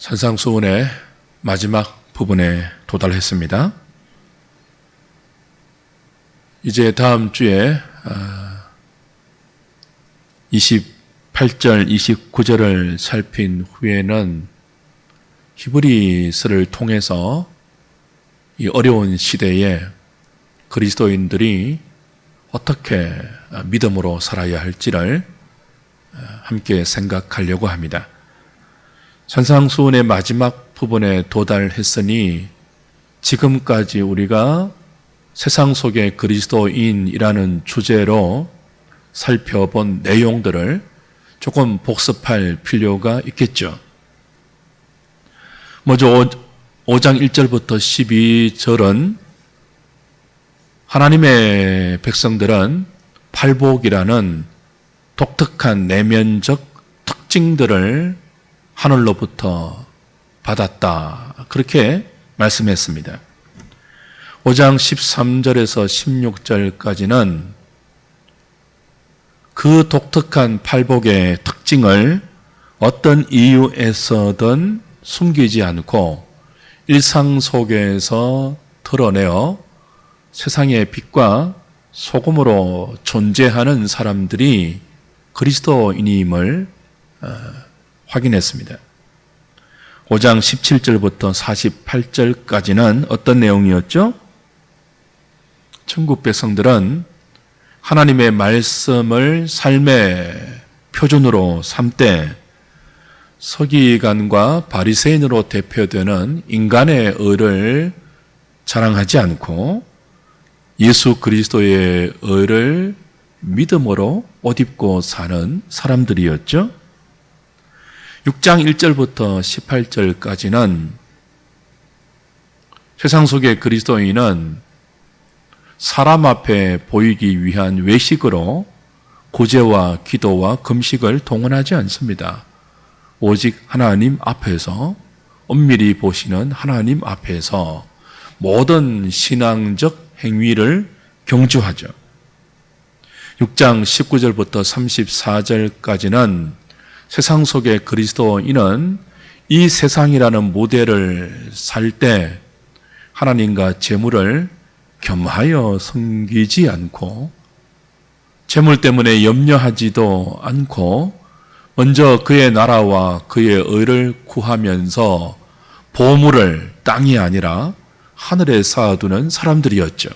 산상수훈의 마지막 부분에 도달했습니다. 이제 다음 주에 28절, 29절을 살핀 후에는 히브리서를 통해서 이 어려운 시대에 그리스도인들이 어떻게 믿음으로 살아야 할지를 함께 생각하려고 합니다. 산상수훈의 마지막 부분에 도달했으니 지금까지 우리가 세상 속의 그리스도인이라는 주제로 살펴본 내용들을 조금 복습할 필요가 있겠죠. 먼저 5장 1절부터 12절은 하나님의 백성들은 팔복이라는 독특한 내면적 특징들을 하늘로부터 받았다. 그렇게 말씀했습니다. 5장 13절에서 16절까지는 그 독특한 팔복의 특징을 어떤 이유에서든 숨기지 않고 일상 속에서 드러내어 세상의 빛과 소금으로 존재하는 사람들이 그리스도인임을 확인했습니다. 5장 17절부터 48절까지는 어떤 내용이었죠? 천국 백성들은 하나님의 말씀을 삶의 표준으로 삼되 서기관과 바리새인으로 대표되는 인간의 의를 자랑하지 않고 예수 그리스도의 의를 믿음으로 옷 입고 사는 사람들이었죠. 6장 1절부터 18절까지는 세상 속의 그리스도인은 사람 앞에 보이기 위한 외식으로 구제와 기도와 금식을 동원하지 않습니다. 오직 하나님 앞에서 엄밀히 보시는 하나님 앞에서 모든 신앙적 행위를 경주하죠. 6장 19절부터 34절까지는 세상 속의 그리스도인은 이 세상이라는 무대를 살 때 하나님과 재물을 겸하여 섬기지 않고 재물 때문에 염려하지도 않고 먼저 그의 나라와 그의 의를 구하면서 보물을 땅이 아니라 하늘에 쌓아두는 사람들이었죠.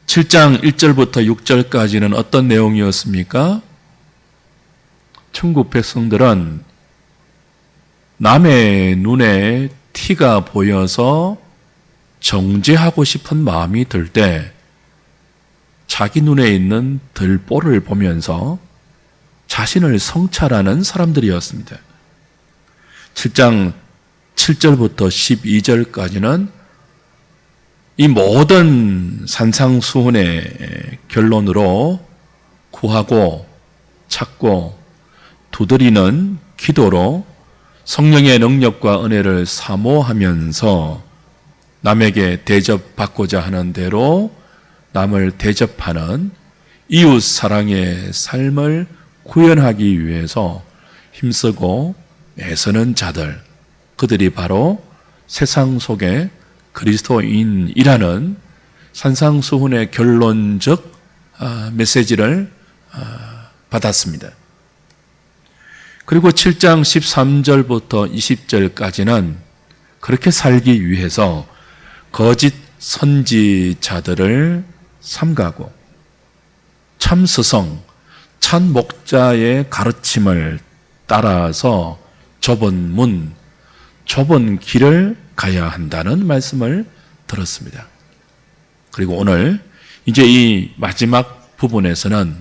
7장 1절부터 6절까지는 어떤 내용이었습니까? 천국 백성들은 남의 눈에 티가 보여서 정죄하고 싶은 마음이 들 때 자기 눈에 있는 들보를 보면서 자신을 성찰하는 사람들이었습니다. 7장 7절부터 12절까지는 이 모든 산상수훈의 결론으로 구하고 찾고 두드리는 기도로 성령의 능력과 은혜를 사모하면서 남에게 대접받고자 하는 대로 남을 대접하는 이웃 사랑의 삶을 구현하기 위해서 힘쓰고 애쓰는 자들, 그들이 바로 세상 속의 그리스도인이라는 산상수훈의 결론적 메시지를 받았습니다. 그리고 7장 13절부터 20절까지는 그렇게 살기 위해서 거짓 선지자들을 삼가고 참스성, 참 목자의 가르침을 따라서 좁은 문, 좁은 길을 가야 한다는 말씀을 들었습니다. 그리고 오늘 이제 이 마지막 부분에서는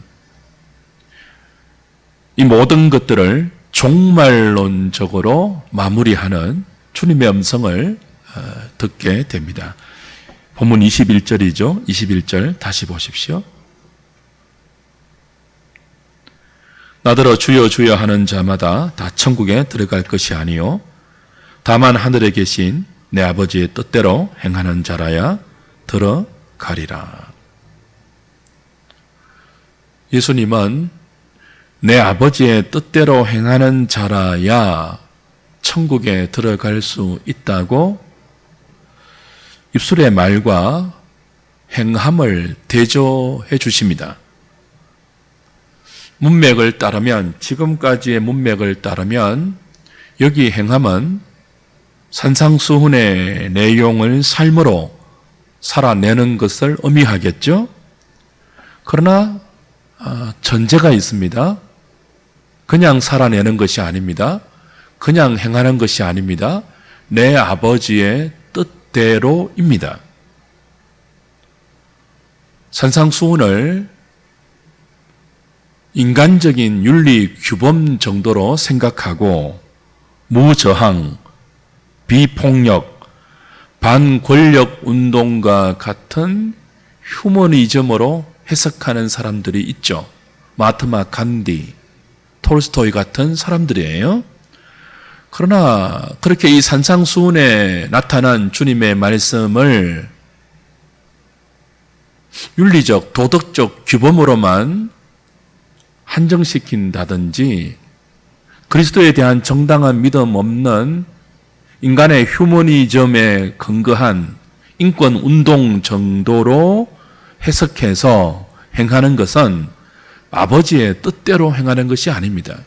이 모든 것들을 종말론적으로 마무리하는 주님의 음성을 듣게 됩니다. 본문 21절이죠. 21절 다시 보십시오. 나더러 주여 주여 하는 자마다 다 천국에 들어갈 것이 아니요 다만 하늘에 계신 내 아버지의 뜻대로 행하는 자라야 들어가리라. 예수님은 내 아버지의 뜻대로 행하는 자라야 천국에 들어갈 수 있다고 입술의 말과 행함을 대조해 주십니다. 문맥을 따르면, 지금까지의 문맥을 따르면 여기 행함은 산상수훈의 내용을 삶으로 살아내는 것을 의미하겠죠. 그러나 전제가 있습니다. 그냥 살아내는 것이 아닙니다. 그냥 행하는 것이 아닙니다. 내 아버지의 뜻대로입니다. 산상수훈을 인간적인 윤리 규범 정도로 생각하고 무저항, 비폭력, 반권력 운동과 같은 휴머니즘으로 해석하는 사람들이 있죠. 마하트마 간디, 톨스토이 같은 사람들이에요. 그러나 그렇게 이 산상수훈에 나타난 주님의 말씀을 윤리적, 도덕적 규범으로만 한정시킨다든지 그리스도에 대한 정당한 믿음 없는 인간의 휴머니즘에 근거한 인권운동 정도로 해석해서 행하는 것은 아버지의 뜻대로 행하는 것이 아닙니다.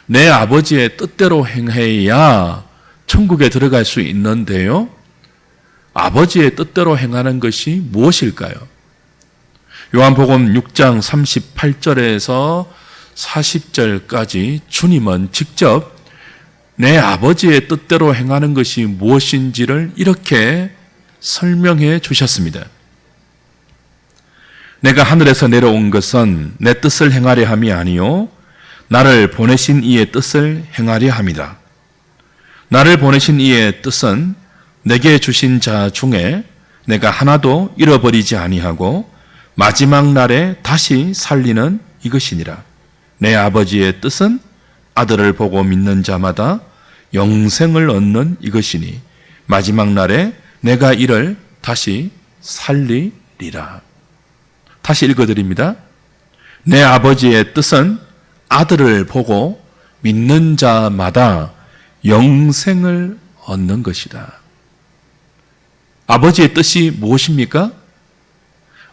내 아버지의 뜻대로 행해야 천국에 들어갈 수 있는데요. 아버지의 뜻대로 행하는 것이 무엇일까요? 요한복음 6장 38절에서 40절까지 주님은 직접 내 아버지의 뜻대로 행하는 것이 무엇인지를 이렇게 설명해 주셨습니다. 내가 하늘에서 내려온 것은 내 뜻을 행하려 함이 아니요 나를 보내신 이의 뜻을 행하려 함이다. 나를 보내신 이의 뜻은 내게 주신 자 중에 내가 하나도 잃어버리지 아니하고 마지막 날에 다시 살리는 이것이니라. 내 아버지의 뜻은 아들을 보고 믿는 자마다 영생을 얻는 이것이니 마지막 날에 내가 이를 다시 살리리라. 다시 읽어드립니다. 내 아버지의 뜻은 아들을 보고 믿는 자마다 영생을 얻는 것이다. 아버지의 뜻이 무엇입니까?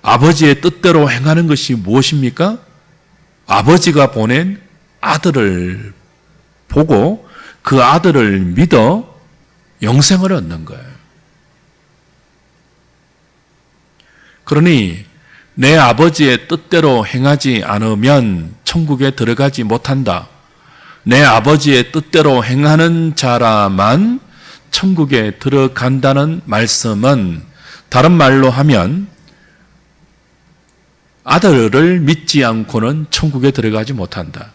아버지의 뜻대로 행하는 것이 무엇입니까? 아버지가 보낸 아들을 보고 그 아들을 믿어 영생을 얻는 거예요. 그러니 내 아버지의 뜻대로 행하지 않으면 천국에 들어가지 못한다. 내 아버지의 뜻대로 행하는 자라만 천국에 들어간다는 말씀은 다른 말로 하면 아들을 믿지 않고는 천국에 들어가지 못한다.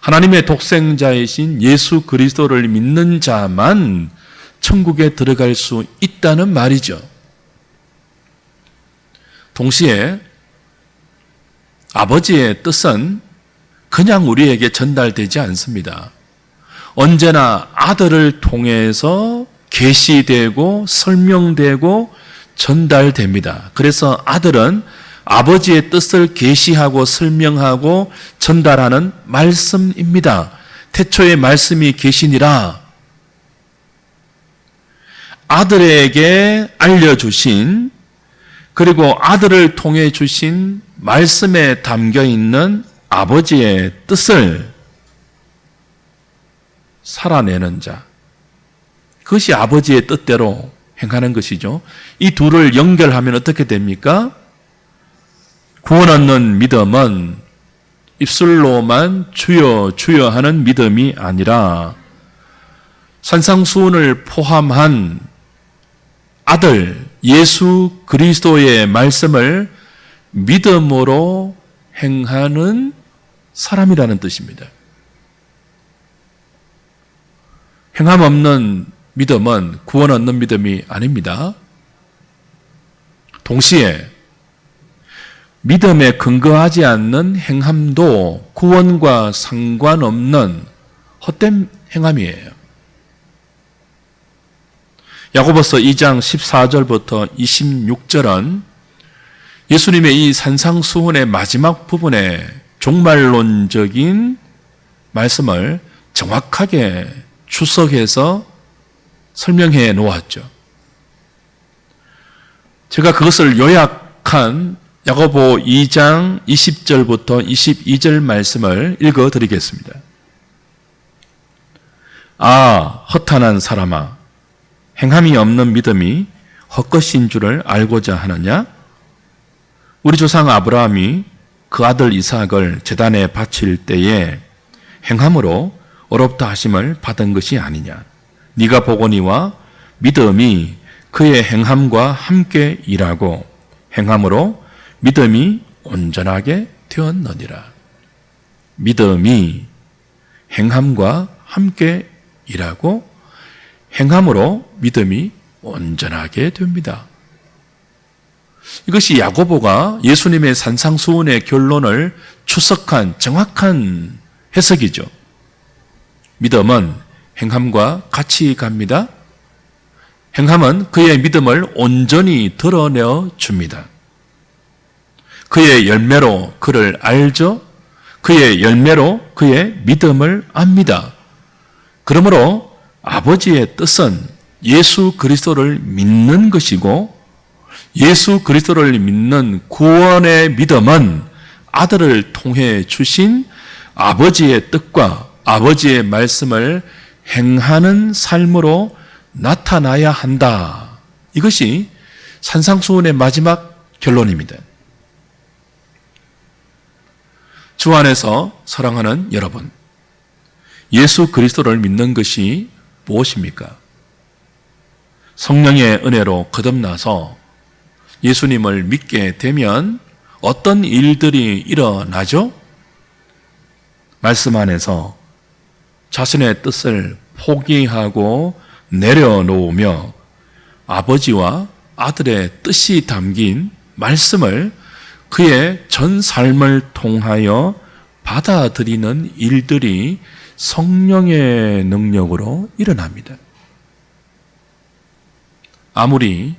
하나님의 독생자이신 예수 그리스도를 믿는 자만 천국에 들어갈 수 있다는 말이죠. 동시에 아버지의 뜻은 그냥 우리에게 전달되지 않습니다. 언제나 아들을 통해서 계시되고 설명되고 전달됩니다. 그래서 아들은 아버지의 뜻을 계시하고 설명하고 전달하는 말씀입니다. 태초에 말씀이 계시니라. 아들에게 알려주신 그리고 아들을 통해 주신 말씀에 담겨 있는 아버지의 뜻을 살아내는 자, 그것이 아버지의 뜻대로 행하는 것이죠. 이 둘을 연결하면 어떻게 됩니까? 구원 얻는 믿음은 입술로만 주여 주여 하는 믿음이 아니라 산상수훈을 포함한 아들 예수 그리스도의 말씀을 믿음으로 행하는 사람이라는 뜻입니다. 행함 없는 믿음은 구원 얻는 믿음이 아닙니다. 동시에 믿음에 근거하지 않는 행함도 구원과 상관없는 헛된 행함이에요. 야고보서 2장 14절부터 26절은 예수님의 이 산상수훈의 마지막 부분에 종말론적인 말씀을 정확하게 추석해서 설명해 놓았죠. 제가 그것을 요약한 야고보 2장 20절부터 22절 말씀을 읽어 드리겠습니다. 아, 허탄한 사람아, 행함이 없는 믿음이 헛것인 줄을 알고자 하느냐? 우리 조상 아브라함이 그 아들 이삭을 제단에 바칠 때에 행함으로 어렵다 하심을 받은 것이 아니냐? 네가 보거니와 믿음이 그의 행함과 함께 일하고 행함으로 믿음이 온전하게 되었느니라. 믿음이 행함과 함께 일하고 행함으로 믿음이 온전하게 됩니다. 이것이 야고보가 예수님의 산상수훈의 결론을 추석한 정확한 해석이죠. 믿음은 행함과 같이 갑니다. 행함은 그의 믿음을 온전히 드러내어 줍니다. 그의 열매로 그를 알죠. 그의 열매로 그의 믿음을 압니다. 그러므로 아버지의 뜻은 예수 그리스도를 믿는 것이고 예수 그리스도를 믿는 구원의 믿음은 아들을 통해 주신 아버지의 뜻과 아버지의 말씀을 행하는 삶으로 나타나야 한다. 이것이 산상수훈의 마지막 결론입니다. 주 안에서 사랑하는 여러분, 예수 그리스도를 믿는 것이 무엇입니까? 성령의 은혜로 거듭나서 예수님을 믿게 되면 어떤 일들이 일어나죠? 말씀 안에서 자신의 뜻을 포기하고 내려놓으며 아버지와 아들의 뜻이 담긴 말씀을 그의 전 삶을 통하여 받아들이는 일들이 성령의 능력으로 일어납니다. 아무리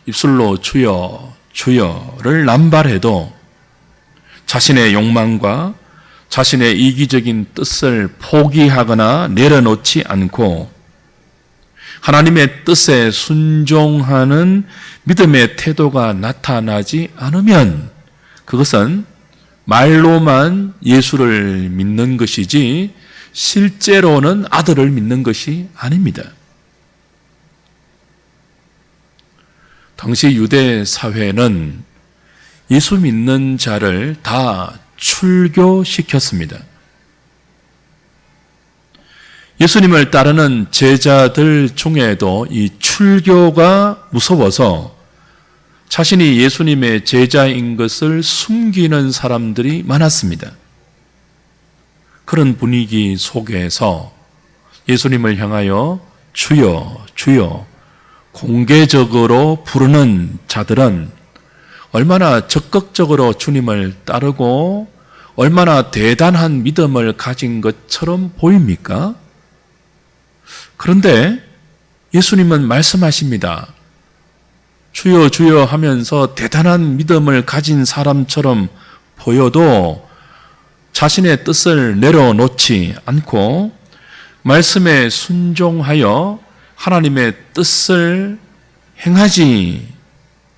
입술로 주여 주여를 남발해도 자신의 욕망과 자신의 이기적인 뜻을 포기하거나 내려놓지 않고 하나님의 뜻에 순종하는 믿음의 태도가 나타나지 않으면 그것은 말로만 예수를 믿는 것이지 실제로는 아들을 믿는 것이 아닙니다. 당시 유대 사회는 예수 믿는 자를 다 출교시켰습니다. 예수님을 따르는 제자들 중에도 이 출교가 무서워서 자신이 예수님의 제자인 것을 숨기는 사람들이 많았습니다. 그런 분위기 속에서 예수님을 향하여 주여, 주여 공개적으로 부르는 자들은 얼마나 적극적으로 주님을 따르고 얼마나 대단한 믿음을 가진 것처럼 보입니까? 그런데 예수님은 말씀하십니다. 주여 주여 하면서 대단한 믿음을 가진 사람처럼 보여도 자신의 뜻을 내려놓지 않고 말씀에 순종하여 하나님의 뜻을 행하지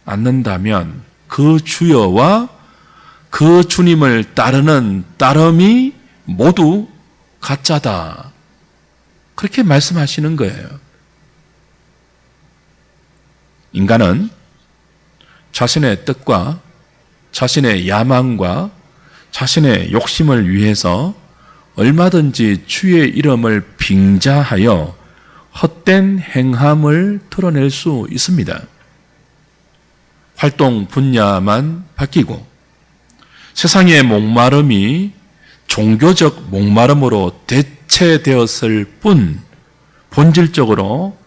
않는다면 그 주여와 그 주님을 따르는 따름이 모두 가짜다. 그렇게 말씀하시는 거예요. 인간은 자신의 뜻과 자신의 야망과 자신의 욕심을 위해서 얼마든지 주의 이름을 빙자하여 헛된 행함을 드러낼 수 있습니다. 활동 분야만 바뀌고 세상의 목마름이 종교적 목마름으로 대체되었을 뿐 본질적으로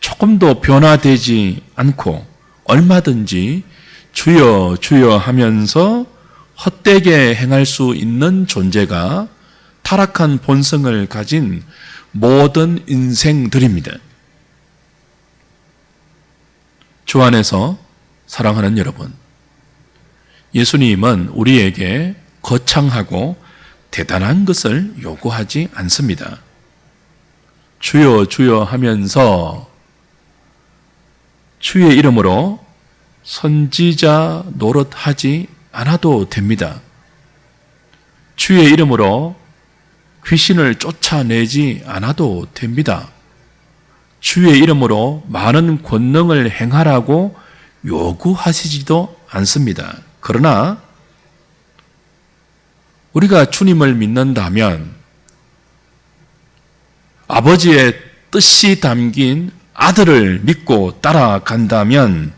조금도 변화되지 않고 얼마든지 주여 주여 하면서 헛되게 행할 수 있는 존재가 타락한 본성을 가진 모든 인생들입니다. 주 안에서 사랑하는 여러분, 예수님은 우리에게 거창하고 대단한 것을 요구하지 않습니다. 주여 주여 하면서 주의 이름으로 선지자 노릇하지 않아도 됩니다. 주의 이름으로 귀신을 쫓아내지 않아도 됩니다. 주의 이름으로 많은 권능을 행하라고 요구하시지도 않습니다. 그러나 우리가 주님을 믿는다면 아버지의 뜻이 담긴 아들을 믿고 따라간다면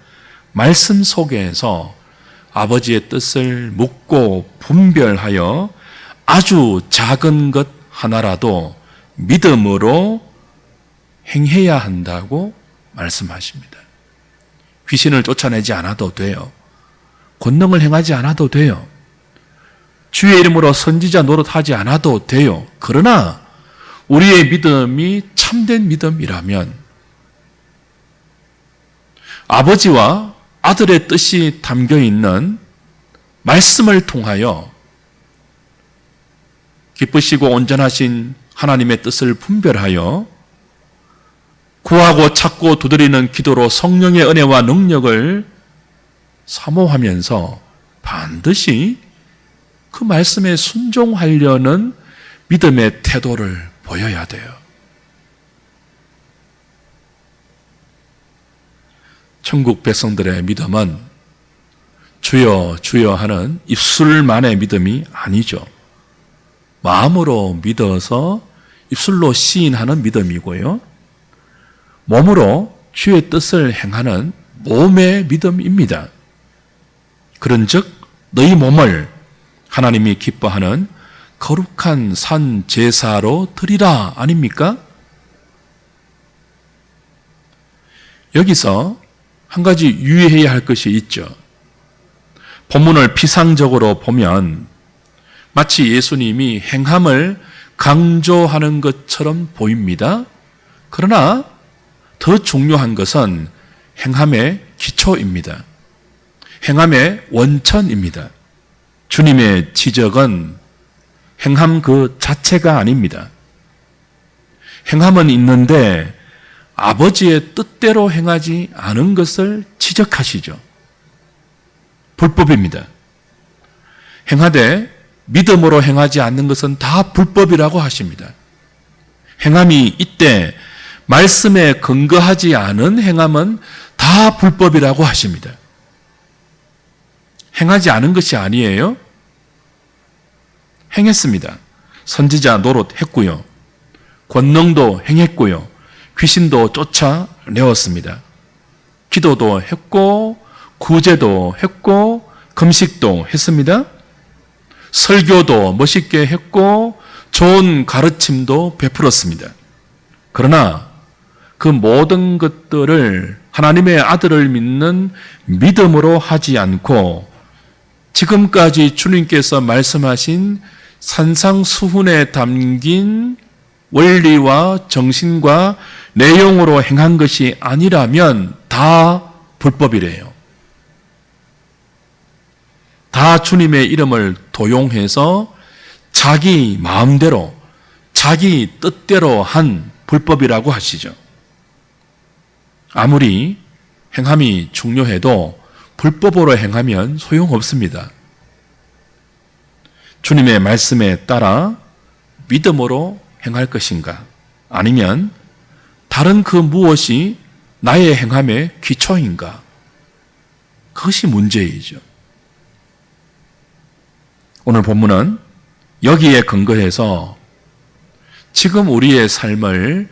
말씀 속에서 아버지의 뜻을 묻고 분별하여 아주 작은 것 하나라도 믿음으로 행해야 한다고 말씀하십니다. 귀신을 쫓아내지 않아도 돼요. 권능을 행하지 않아도 돼요. 주의 이름으로 선지자 노릇하지 않아도 돼요. 그러나 우리의 믿음이 참된 믿음이라면 아버지와 아들의 뜻이 담겨있는 말씀을 통하여 기쁘시고 온전하신 하나님의 뜻을 분별하여 구하고 찾고 두드리는 기도로 성령의 은혜와 능력을 사모하면서 반드시 그 말씀에 순종하려는 믿음의 태도를 보여야 돼요. 천국 백성들의 믿음은 주여 주여 하는 입술만의 믿음이 아니죠. 마음으로 믿어서 입술로 시인하는 믿음이고요. 몸으로 주의 뜻을 행하는 몸의 믿음입니다. 그런즉 너희 몸을 하나님이 기뻐하는 거룩한 산 제사로 드리라 아닙니까? 여기서 한 가지 유의해야 할 것이 있죠. 본문을 피상적으로 보면 마치 예수님이 행함을 강조하는 것처럼 보입니다. 그러나 더 중요한 것은 행함의 기초입니다. 행함의 원천입니다. 주님의 지적은 행함 그 자체가 아닙니다. 행함은 있는데 아버지의 뜻대로 행하지 않은 것을 지적하시죠. 불법입니다. 행하되 믿음으로 행하지 않는 것은 다 불법이라고 하십니다. 행함이 이때 말씀에 근거하지 않은 행함은 다 불법이라고 하십니다. 행하지 않은 것이 아니에요. 행했습니다. 선지자 노릇했고요. 권능도 행했고요. 귀신도 쫓아내었습니다. 기도도 했고 구제도 했고 금식도 했습니다. 설교도 멋있게 했고 좋은 가르침도 베풀었습니다. 그러나 그 모든 것들을 하나님의 아들을 믿는 믿음으로 하지 않고 지금까지 주님께서 말씀하신 산상수훈에 담긴 원리와 정신과 내용으로 행한 것이 아니라면 다 불법이래요. 다 주님의 이름을 도용해서 자기 마음대로, 자기 뜻대로 한 불법이라고 하시죠. 아무리 행함이 중요해도 불법으로 행하면 소용없습니다. 주님의 말씀에 따라 믿음으로 행할 것인가? 아니면 다른 그 무엇이 나의 행함의 기초인가? 그것이 문제이죠. 오늘 본문은 여기에 근거해서 지금 우리의 삶을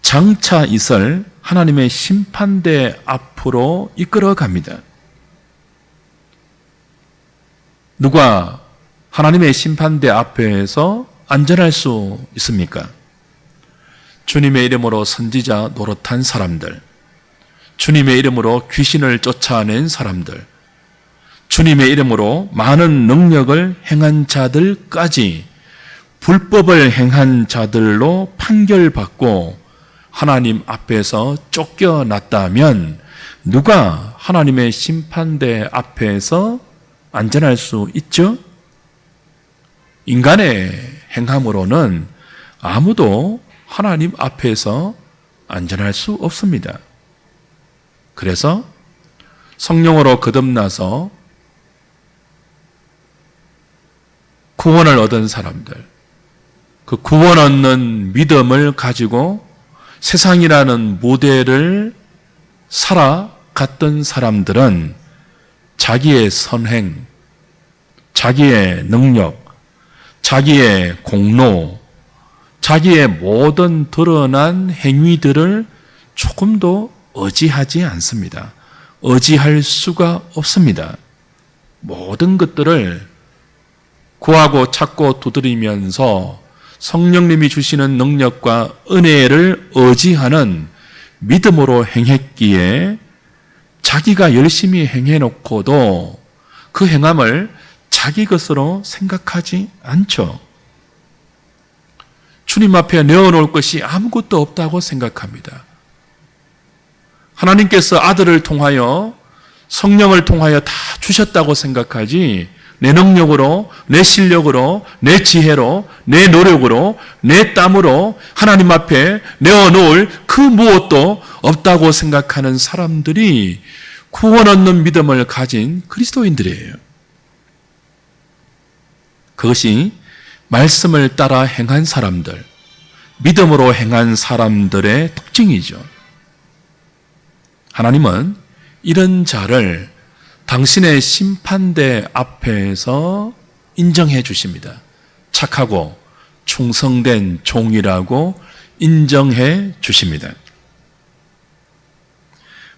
장차 있을 하나님의 심판대 앞으로 이끌어 갑니다. 누가 하나님의 심판대 앞에서 안전할 수 있습니까? 주님의 이름으로 선지자 노릇한 사람들, 주님의 이름으로 귀신을 쫓아낸 사람들, 주님의 이름으로 많은 능력을 행한 자들까지 불법을 행한 자들로 판결받고 하나님 앞에서 쫓겨났다면 누가 하나님의 심판대 앞에서 안전할 수 있죠? 인간의 행함으로는 아무도 하나님 앞에서 안전할 수 없습니다. 그래서 성령으로 거듭나서 구원을 얻은 사람들, 그 구원 얻는 믿음을 가지고 세상이라는 무대를 살아갔던 사람들은 자기의 선행, 자기의 능력, 자기의 공로, 자기의 모든 드러난 행위들을 조금도 의지하지 않습니다. 의지할 수가 없습니다. 모든 것들을 구하고 찾고 두드리면서 성령님이 주시는 능력과 은혜를 의지하는 믿음으로 행했기에 자기가 열심히 행해놓고도 그 행함을 자기 것으로 생각하지 않죠. 주님 앞에 내어놓을 것이 아무것도 없다고 생각합니다. 하나님께서 아들을 통하여 성령을 통하여 다 주셨다고 생각하지 내 능력으로, 내 실력으로, 내 지혜로, 내 노력으로, 내 땀으로 하나님 앞에 내어놓을 그 무엇도 없다고 생각하는 사람들이 구원 얻는 믿음을 가진 그리스도인들이에요. 그것이 말씀을 따라 행한 사람들, 믿음으로 행한 사람들의 특징이죠. 하나님은 이런 자를 당신의 심판대 앞에서 인정해 주십니다. 착하고 충성된 종이라고 인정해 주십니다.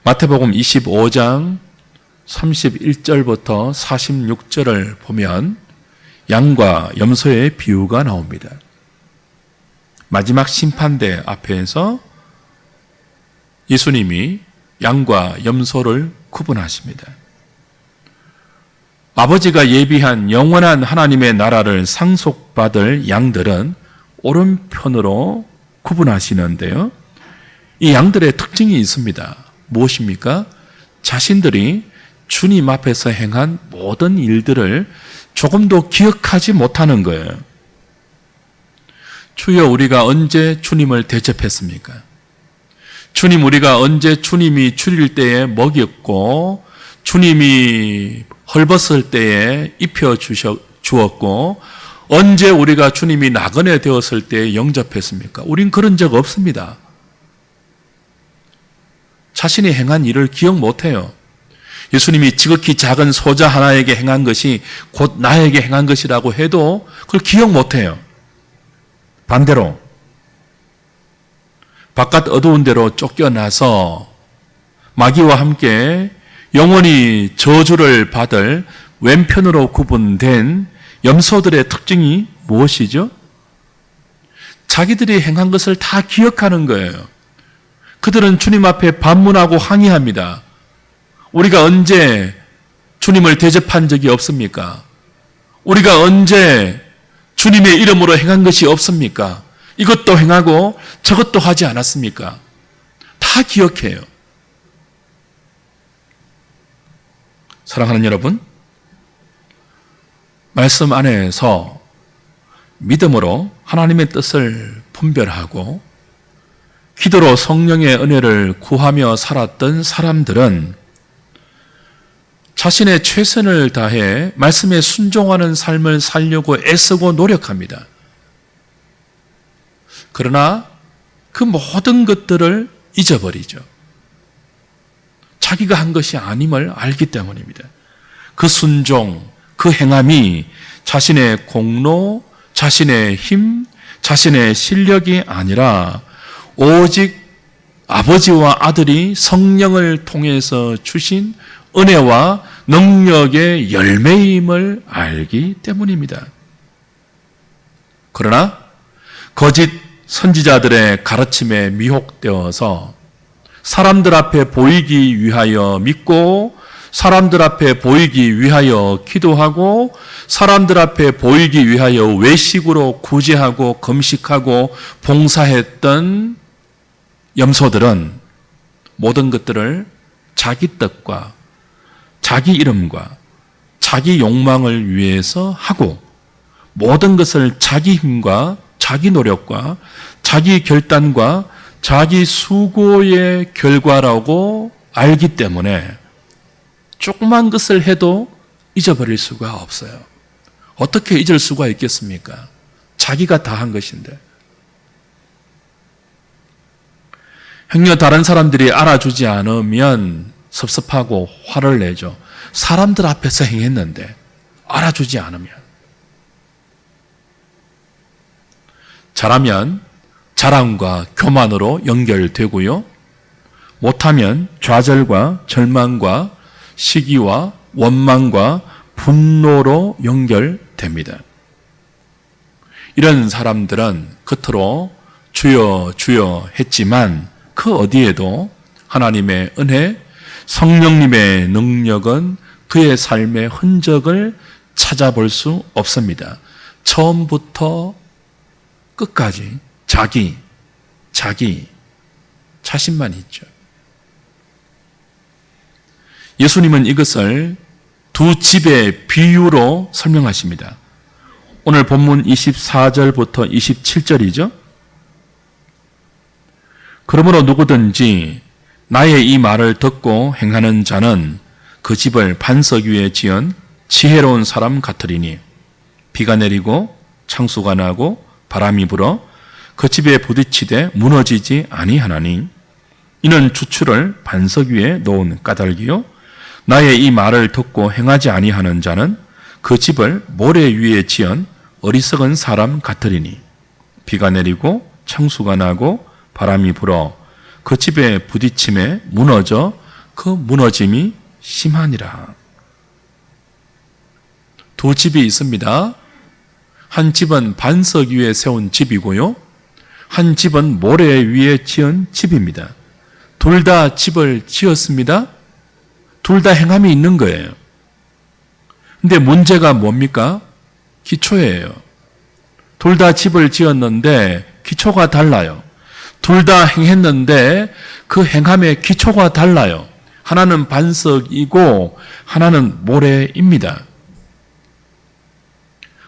마태복음 25장 31절부터 46절을 보면 양과 염소의 비유가 나옵니다. 마지막 심판대 앞에서 예수님이 양과 염소를 구분하십니다. 아버지가 예비한 영원한 하나님의 나라를 상속받을 양들은 오른편으로 구분하시는데요. 이 양들의 특징이 있습니다. 무엇입니까? 자신들이 주님 앞에서 행한 모든 일들을 조금도 기억하지 못하는 거예요. 주여, 우리가 언제 주님을 대접했습니까? 주님, 우리가 언제 주님이 줄일 때에 먹였고 주님이 헐벗을 때에 입혀 주었고 언제 우리가 주님이 나그네 되었을 때에 영접했습니까? 우린 그런 적 없습니다. 자신이 행한 일을 기억 못해요. 예수님이 지극히 작은 소자 하나에게 행한 것이 곧 나에게 행한 것이라고 해도 그걸 기억 못해요. 반대로 바깥 어두운 데로 쫓겨나서 마귀와 함께 영원히 저주를 받을 왼편으로 구분된 염소들의 특징이 무엇이죠? 자기들이 행한 것을 다 기억하는 거예요. 그들은 주님 앞에 반문하고 항의합니다. 우리가 언제 주님을 대접한 적이 없습니까? 우리가 언제 주님의 이름으로 행한 것이 없습니까? 이것도 행하고 저것도 하지 않았습니까? 다 기억해요. 사랑하는 여러분, 말씀 안에서 믿음으로 하나님의 뜻을 분별하고 기도로 성령의 은혜를 구하며 살았던 사람들은 자신의 최선을 다해 말씀에 순종하는 삶을 살려고 애쓰고 노력합니다. 그러나 그 모든 것들을 잊어버리죠. 자기가 한 것이 아님을 알기 때문입니다. 그 순종, 그 행함이 자신의 공로, 자신의 힘, 자신의 실력이 아니라 오직 아버지와 아들이 성령을 통해서 주신 은혜와 능력의 열매임을 알기 때문입니다. 그러나 거짓 선지자들의 가르침에 미혹되어서 사람들 앞에 보이기 위하여 믿고 사람들 앞에 보이기 위하여 기도하고 사람들 앞에 보이기 위하여 외식으로 구제하고 금식하고 봉사했던 염소들은 모든 것들을 자기 뜻과 자기 이름과 자기 욕망을 위해서 하고 모든 것을 자기 힘과 자기 노력과 자기 결단과 자기 수고의 결과라고 알기 때문에 조그만 것을 해도 잊어버릴 수가 없어요. 어떻게 잊을 수가 있겠습니까? 자기가 다 한 것인데. 행여 다른 사람들이 알아주지 않으면 섭섭하고 화를 내죠. 사람들 앞에서 행했는데 알아주지 않으면. 잘하면 자랑과 교만으로 연결되고요. 못하면 좌절과 절망과 시기와 원망과 분노로 연결됩니다. 이런 사람들은 겉으로 주여 주여 했지만 그 어디에도 하나님의 은혜, 성령님의 능력은 그의 삶의 흔적을 찾아볼 수 없습니다. 처음부터 끝까지 자기 자신만 있죠. 예수님은 이것을 두 집의 비유로 설명하십니다. 오늘 본문 24절부터 27절이죠. 그러므로 누구든지 나의 이 말을 듣고 행하는 자는 그 집을 반석 위에 지은 지혜로운 사람 같으리니 비가 내리고 창수가 나고 바람이 불어 그 집에 부딪히되 무너지지 아니하나니 이는 주추를 반석 위에 놓은 까닭이요 나의 이 말을 듣고 행하지 아니하는 자는 그 집을 모래 위에 지은 어리석은 사람 같으리니 비가 내리고 창수가 나고 바람이 불어 그 집에 부딪힘에 무너져 그 무너짐이 심하니라. 두 집이 있습니다. 한 집은 반석 위에 세운 집이고요. 한 집은 모래 위에 지은 집입니다. 둘 다 집을 지었습니다. 둘 다 행함이 있는 거예요. 근데 문제가 뭡니까? 기초예요. 둘 다 집을 지었는데 기초가 달라요. 둘 다 행했는데 그 행함의 기초가 달라요. 하나는 반석이고 하나는 모래입니다.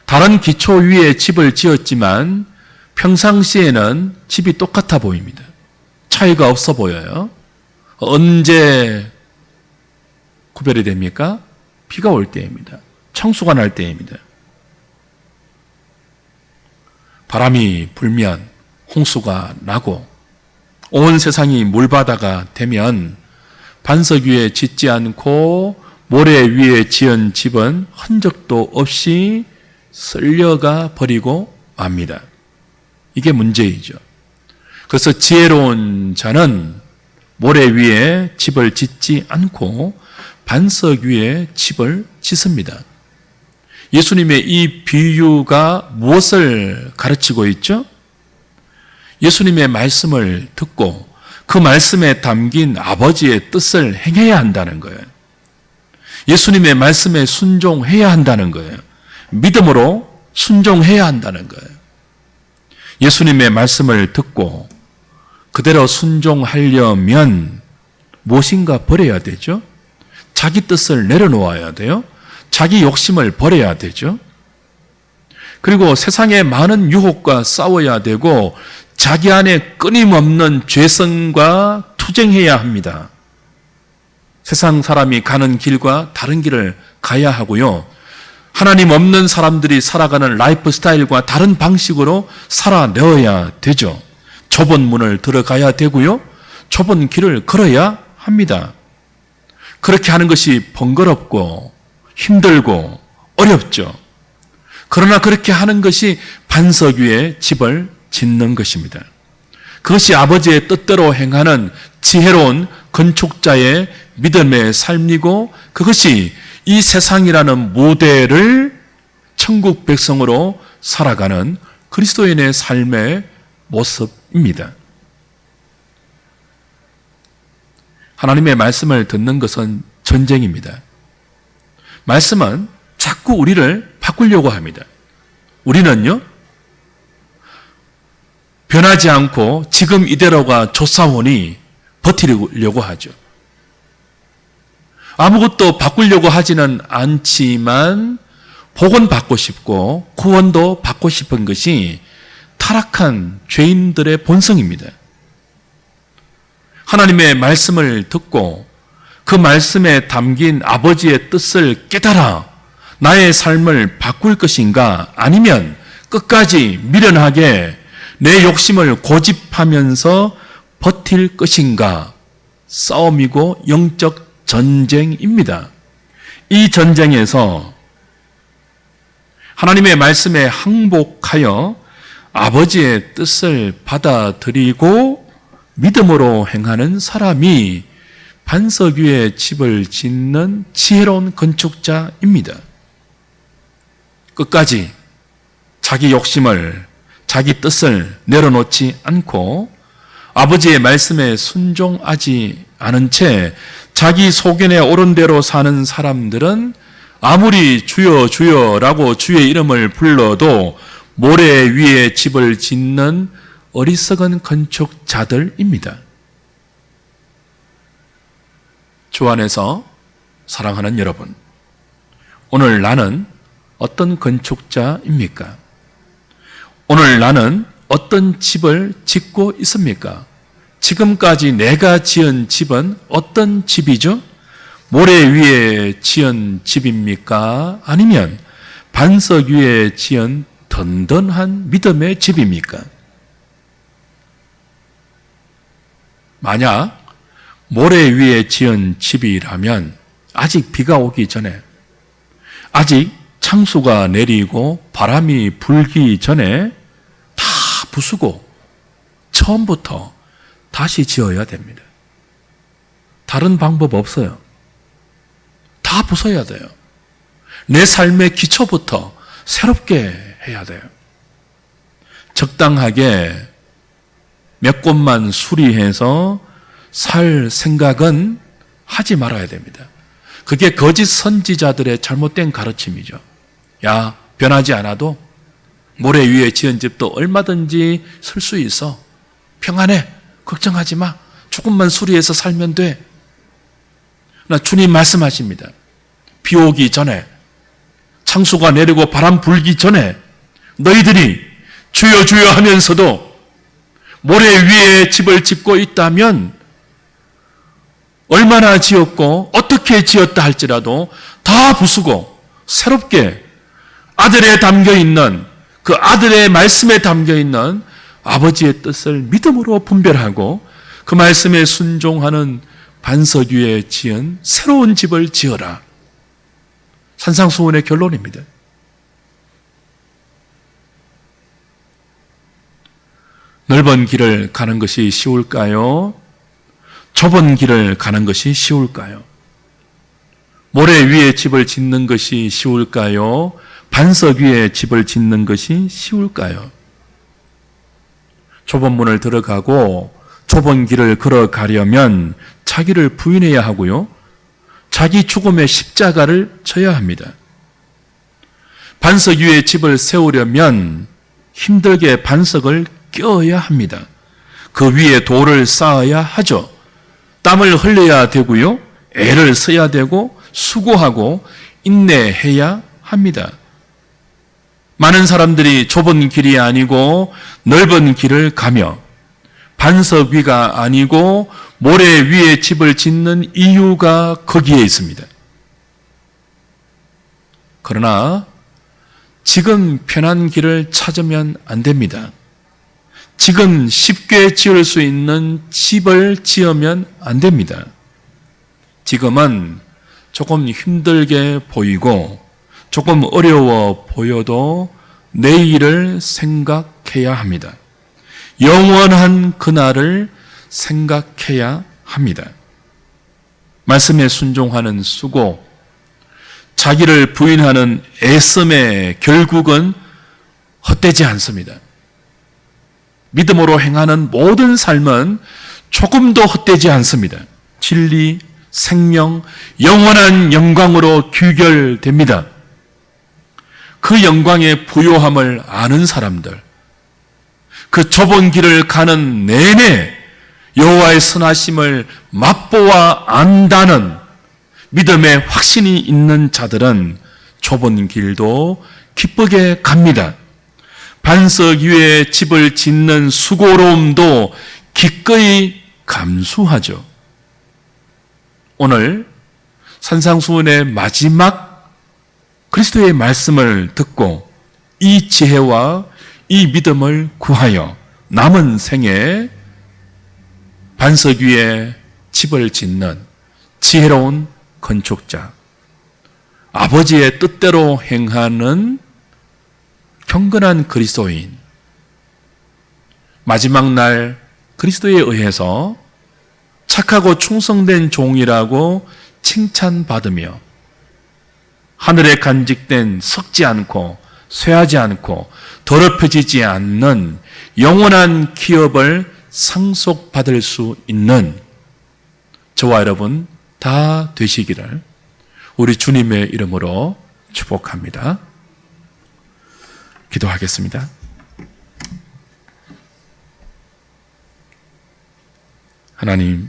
다른 기초 위에 집을 지었지만 평상시에는 집이 똑같아 보입니다. 차이가 없어 보여요. 언제 구별이 됩니까? 비가 올 때입니다. 창수가 날 때입니다. 바람이 불면 홍수가 나고 온 세상이 물바다가 되면 반석 위에 짓지 않고 모래 위에 지은 집은 흔적도 없이 쓸려가 버리고 맙니다. 이게 문제이죠. 그래서 지혜로운 자는 모래 위에 집을 짓지 않고 반석 위에 집을 짓습니다. 예수님의 이 비유가 무엇을 가르치고 있죠? 예수님의 말씀을 듣고 그 말씀에 담긴 아버지의 뜻을 행해야 한다는 거예요. 예수님의 말씀에 순종해야 한다는 거예요. 믿음으로 순종해야 한다는 거예요. 예수님의 말씀을 듣고 그대로 순종하려면 무엇인가 버려야 되죠? 자기 뜻을 내려놓아야 돼요. 자기 욕심을 버려야 되죠. 그리고 세상의 많은 유혹과 싸워야 되고 자기 안에 끊임없는 죄성과 투쟁해야 합니다. 세상 사람이 가는 길과 다른 길을 가야 하고요. 하나님 없는 사람들이 살아가는 라이프 스타일과 다른 방식으로 살아내어야 되죠. 좁은 문을 들어가야 되고요. 좁은 길을 걸어야 합니다. 그렇게 하는 것이 번거롭고 힘들고 어렵죠. 그러나 그렇게 하는 것이 반석 위에 집을 짓는 것입니다. 그것이 아버지의 뜻대로 행하는 지혜로운 건축자의 믿음의 삶이고 그것이 이 세상이라는 모델을 천국 백성으로 살아가는 그리스도인의 삶의 모습입니다. 하나님의 말씀을 듣는 것은 전쟁입니다. 말씀은 자꾸 우리를 바꾸려고 합니다. 우리는요, 변하지 않고 지금 이대로가 좋사오니 버티려고 하죠. 아무것도 바꾸려고 하지는 않지만 복원받고 싶고 구원도 받고 싶은 것이 타락한 죄인들의 본성입니다. 하나님의 말씀을 듣고 그 말씀에 담긴 아버지의 뜻을 깨달아 나의 삶을 바꿀 것인가, 아니면 끝까지 미련하게 내 욕심을 고집하면서 버틸 것인가, 싸움이고 영적 전쟁입니다. 이 전쟁에서 하나님의 말씀에 항복하여 아버지의 뜻을 받아들이고 믿음으로 행하는 사람이 반석 위에 집을 짓는 지혜로운 건축자입니다. 끝까지 자기 욕심을, 자기 뜻을 내려놓지 않고 아버지의 말씀에 순종하지 않은 채 자기 소견에 옳은 대로 사는 사람들은 아무리 주여 주여라고 주의 이름을 불러도 모래 위에 집을 짓는 어리석은 건축자들입니다. 주 안에서 사랑하는 여러분, 오늘 나는 어떤 건축자입니까? 오늘 나는 어떤 집을 짓고 있습니까? 지금까지 내가 지은 집은 어떤 집이죠? 모래 위에 지은 집입니까? 아니면 반석 위에 지은 든든한 믿음의 집입니까? 만약 모래 위에 지은 집이라면 아직 비가 오기 전에, 아직 창수가 내리고 바람이 불기 전에 다 부수고 처음부터 다시 지어야 됩니다. 다른 방법 없어요. 다 부숴야 돼요. 내 삶의 기초부터 새롭게 해야 돼요. 적당하게 몇 곳만 수리해서 살 생각은 하지 말아야 됩니다. 그게 거짓 선지자들의 잘못된 가르침이죠. 야, 변하지 않아도 모래 위에 지은 집도 얼마든지 설 수 있어. 평안해. 걱정하지 마. 조금만 수리해서 살면 돼. 나 주님 말씀하십니다. 비 오기 전에, 창수가 내리고 바람 불기 전에 너희들이 주여 주여 하면서도 모래 위에 집을 짓고 있다면 얼마나 지었고 어떻게 지었다 할지라도 다 부수고 새롭게 아들에 담겨있는, 그 아들의 말씀에 담겨있는 아버지의 뜻을 믿음으로 분별하고 그 말씀에 순종하는 반석 위에 지은 새로운 집을 지어라. 산상수훈의 결론입니다. 넓은 길을 가는 것이 쉬울까요? 좁은 길을 가는 것이 쉬울까요? 모래 위에 집을 짓는 것이 쉬울까요? 반석 위에 집을 짓는 것이 쉬울까요? 좁은 문을 들어가고 좁은 길을 걸어가려면 자기를 부인해야 하고요. 자기 죽음의 십자가를 져야 합니다. 반석 위에 집을 세우려면 힘들게 반석을 껴야 합니다. 그 위에 돌을 쌓아야 하죠. 땀을 흘려야 되고요. 애를 써야 되고 수고하고 인내해야 합니다. 많은 사람들이 좁은 길이 아니고 넓은 길을 가며 반석 위가 아니고 모래 위에 집을 짓는 이유가 거기에 있습니다. 그러나 지금 편한 길을 찾으면 안 됩니다. 지금 쉽게 지을 수 있는 집을 지으면 안 됩니다. 지금은 조금 힘들게 보이고 조금 어려워 보여도 내일을 생각해야 합니다. 영원한 그날을 생각해야 합니다. 말씀에 순종하는 수고, 자기를 부인하는 애씀의 결국은 헛되지 않습니다. 믿음으로 행하는 모든 삶은 조금도 헛되지 않습니다. 진리, 생명, 영원한 영광으로 귀결됩니다. 그 영광의 부요함을 아는 사람들, 그 좁은 길을 가는 내내 여호와의 선하심을 맛보아 안다는 믿음의 확신이 있는 자들은 좁은 길도 기쁘게 갑니다. 반석 위에 집을 짓는 수고로움도 기꺼이 감수하죠. 오늘 산상수훈의 마지막 그리스도의 말씀을 듣고 이 지혜와 이 믿음을 구하여 남은 생에 반석 위에 집을 짓는 지혜로운 건축자, 아버지의 뜻대로 행하는 경건한 그리스도인, 마지막 날 그리스도에 의해서 착하고 충성된 종이라고 칭찬받으며 하늘에 간직된 썩지 않고 쇠하지 않고 더럽혀지지 않는 영원한 기업을 상속받을 수 있는 저와 여러분 다 되시기를 우리 주님의 이름으로 축복합니다. 기도하겠습니다. 하나님,